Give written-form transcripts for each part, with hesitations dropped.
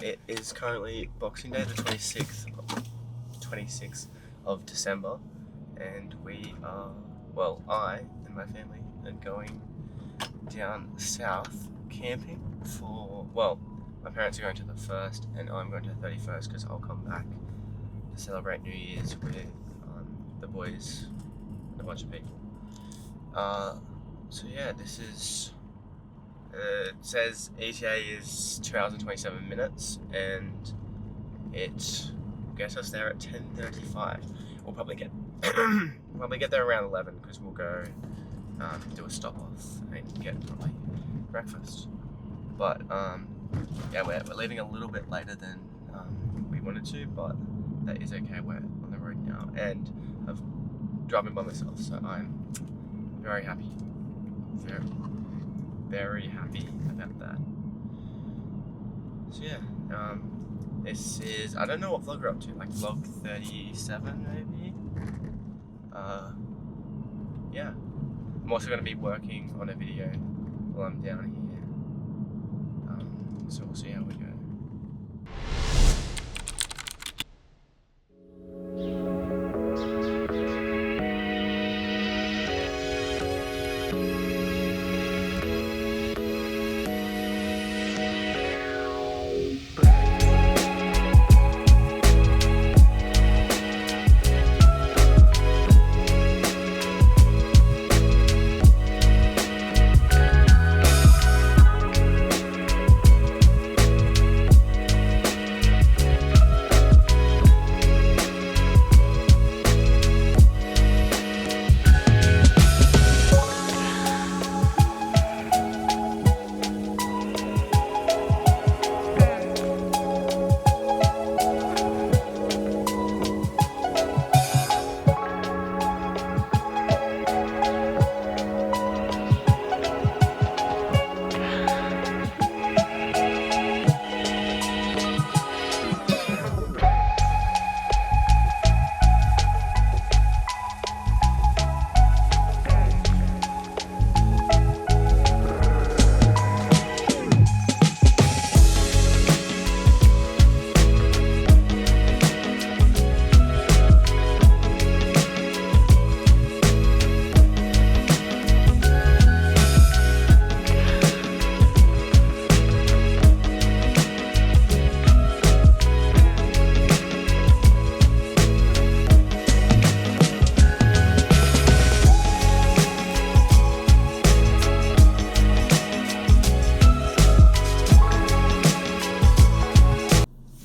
It is currently Boxing Day, the 26th of December, and we are, well, I and my family are going down south camping for, well, my parents are going to the 1st and I'm going to the 31st because I'll come back to celebrate New Year's with the boys and a bunch of people. So yeah, this is... it says ETA is 2 hours and 27 minutes, and it gets us there at 10:35. We'll probably get there around 11 because we'll go do a stop off and get probably breakfast. But yeah, we're leaving a little bit later than we wanted to, but that is okay. We're on the road now, and I'm driving by myself, so I'm very happy. Very happy about that. So yeah, this is, I don't know what vlog we're up to, like vlog 37 maybe? Yeah. I'm also going to be working on a video while I'm down here. So we'll see how we go.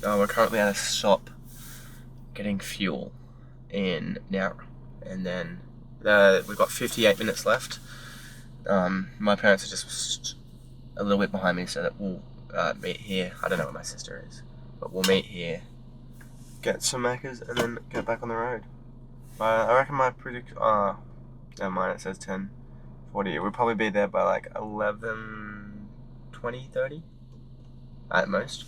We're currently at a stop getting fuel in Nowra, and then we've got 58 minutes left. My parents are just a little bit behind me, so that we'll meet here. I don't know where my sister is, but we'll meet here, get some Maccas, and then get back on the road. I reckon my predict... never mind, it says 10:40. We'll probably be there by like 11:20, 30 at most.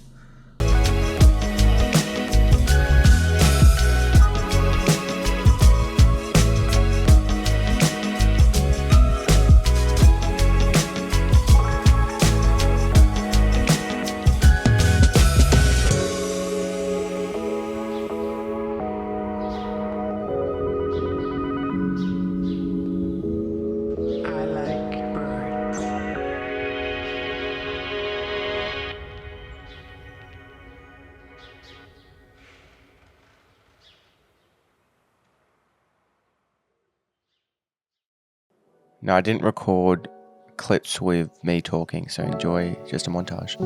No, I didn't record clips with me talking, so enjoy just a montage.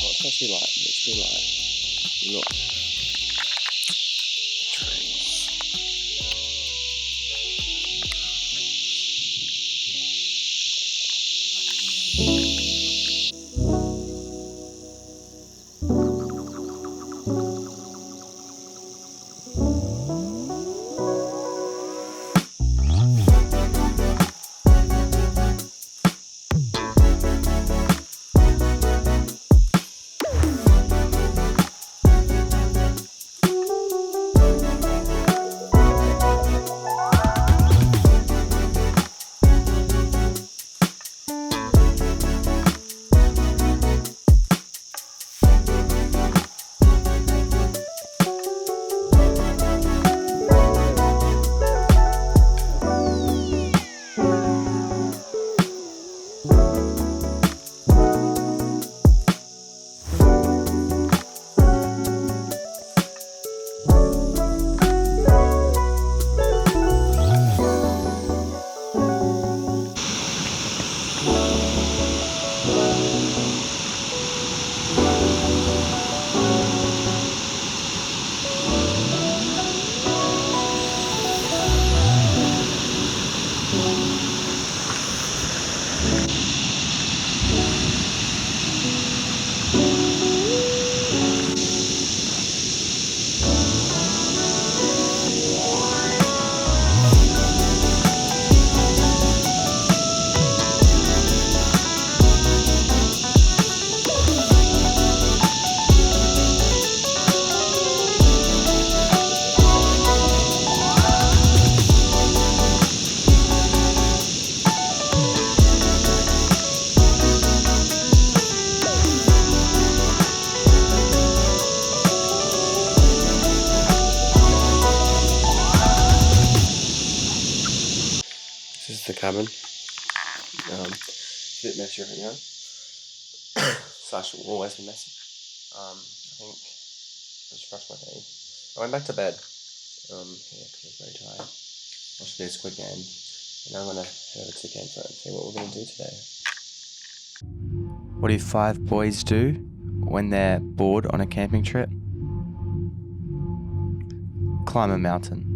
It's supposed to be light, but it's too light. Look. The trees. cabin. It's a bit messy right now. Slash will always be messy. I think I just brushed my teeth. I went back to bed. Yeah, because I was very tired. Watched this quick game. And now I'm gonna head over to the campsite and see what we're gonna do today. What do 5 boys do when they're bored on a camping trip? Climb a mountain.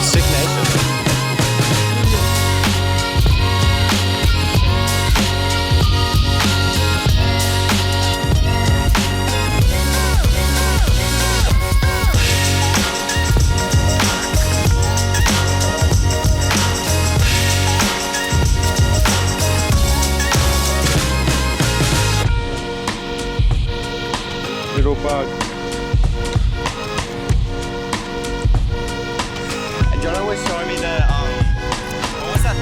Sick Nation. Little bug. And John always showing me the what was that?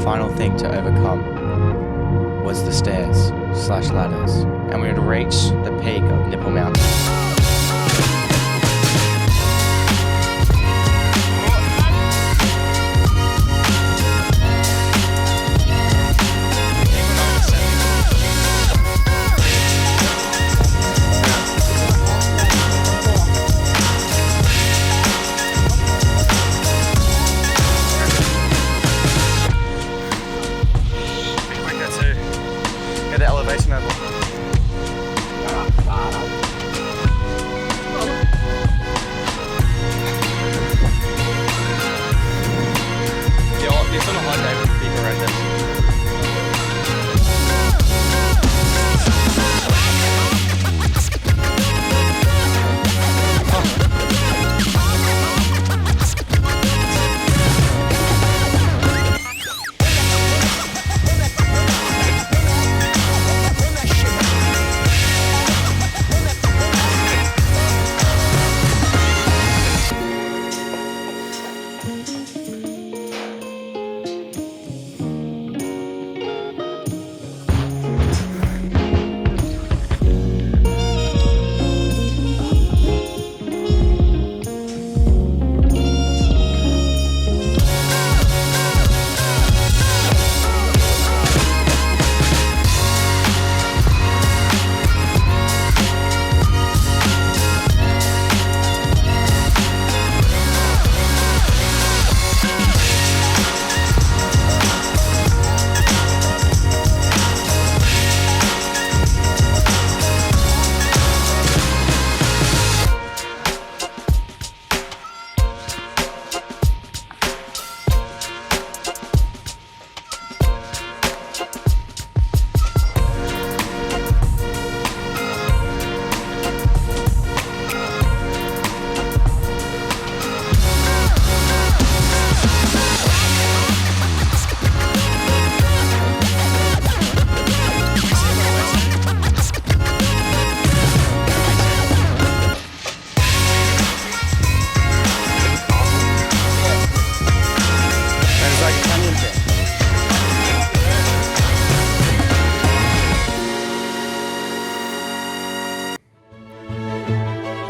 Final thing to overcome was the stairs/ladders, and we would reach the peak of Nipple Mountain. The elevation level. It's on a high day for people around this.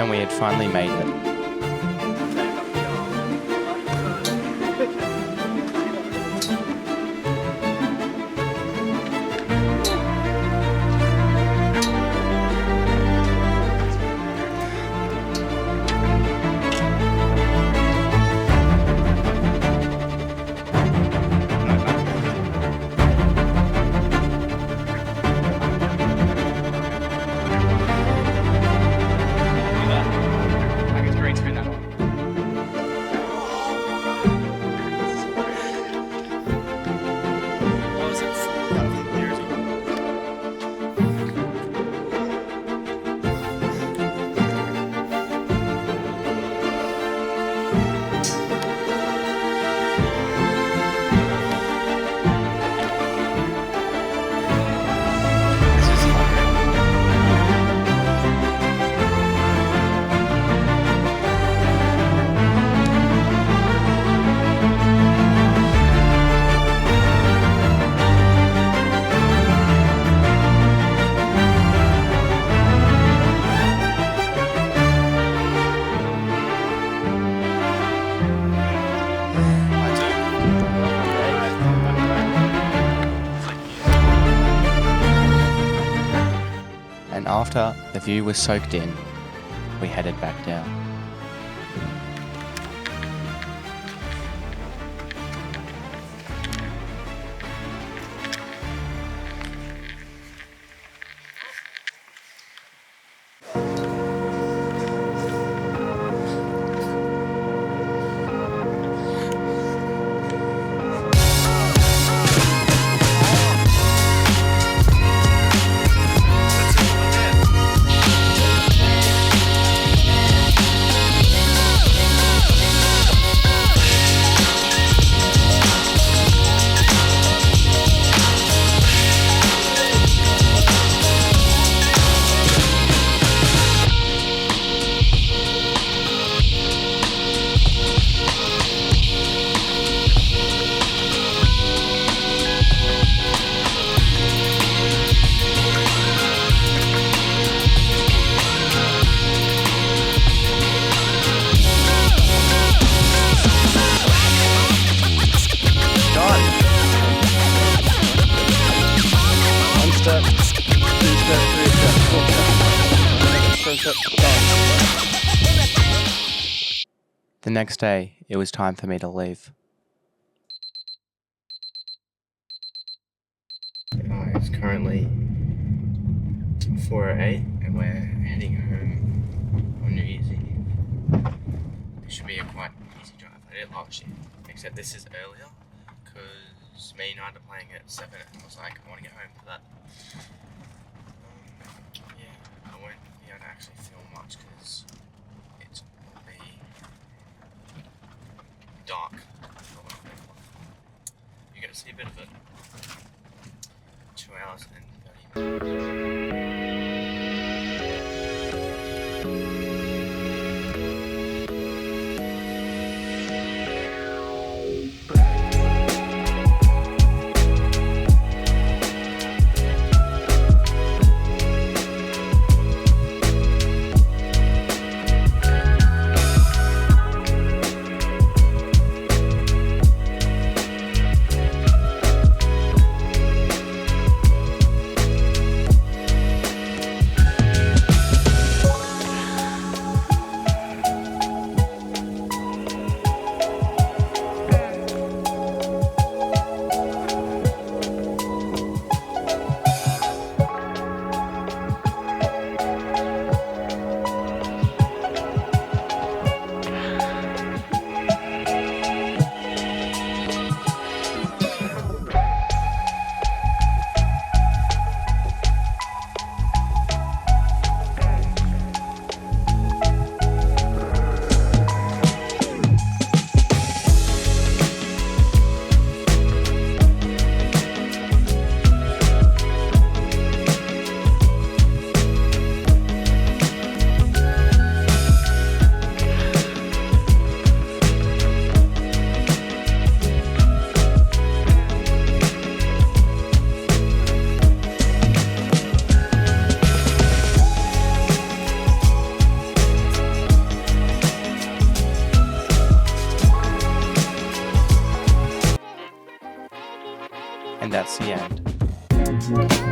and we had finally made it. And after the view was soaked in, we headed back down. The next day, it was time for me to leave. It's currently 4:08 and we're heading home on New Year's Eve. It should be a quite easy drive. I did it last year, except this is earlier because me and I are playing at 7 and I was like, I want to get home for that. Yeah, I won't be able to actually film much because it will be dark. You're going to see a bit of it. 2 hours and 30 minutes. And that's the end.